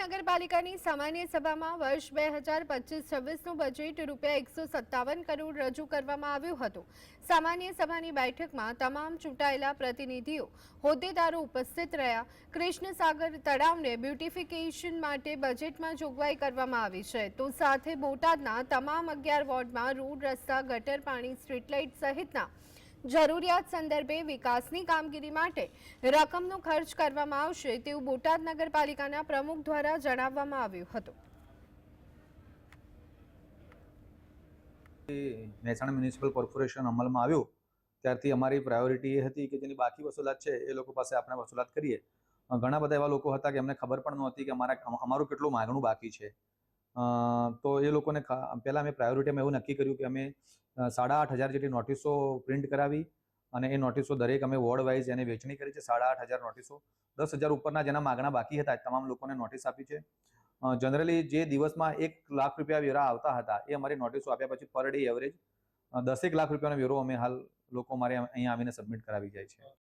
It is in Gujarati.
નગરપાલિકાની સામાન્ય સભામાં વર્ષ 2025-26નું બજેટ ₹157 કરોડ રજૂ કરવામાં આવ્યું હતું। સામાન્ય સભાની બેઠકમાં તમામ ચૂંટાયેલા પ્રતિનિધિઓ હોદ્દેદારો ઉપસ્થિત રહ્યા। કૃષ્ણસાગર તળાવને બ્યુટિફિકેશન માટે બજેટમાં જોગવાઈ કરવામાં આવી છે, તો સાથે બોટાદના તમામ 11 વોર્ડમાં રોડ, રસ્તા, ગટર પાણી, સ્ટ્રીટ લાઇટ સહિતના જરૂરિયાત સંદર્ભે વિકાસની કામગીરી માટે રકમનો ખર્ચ કરવામાં આવશે તેવું બોટાદ નગરપાલિકાના પ્રમુખ દ્વારા જણાવવામાં આવ્યું હતું। મહેસાણા મ્યુનિસિપલ કોર્પોરેશન અમલમાં આવ્યું ત્યારથી અમારી પ્રાયોરિટી એ હતી કે જેની બાકી વસૂલાત છે એ લોકો પાસે આપણે વસૂલાત કરીએ। ઘણા બધા એવા લોકો હતા કે એમને ખબર પણ નહોતી કે અમારું કેટલું માગણું બાકી છે, તો એ લોકોને પહેલાં અમે પ્રાયોરિટીમાં એવું નક્કી કર્યું કે અમે 8,500 જેટલી નોટિસો પ્રિન્ટ કરાવી અને એ નોટિસો દરેક અમે વોર્ડ વાઇઝ એને વેચણી કરી છે। 8,500 નોટિસો 10,000 ઉપરના જેના માગણા બાકી હતા તમામ લોકોને નોટિસ આપી છે। જનરલી જે દિવસમાં 1 લાખ રૂપિયા વેરા આવતા હતા એ અમારી નોટિસો આપ્યા પછી પર ડે એવરેજ 10 લાખ રૂપિયાનો વેરો અમે હાલ લોકો અમારે અહીંયા આવીને સબમિટ કરાવી જાય છે।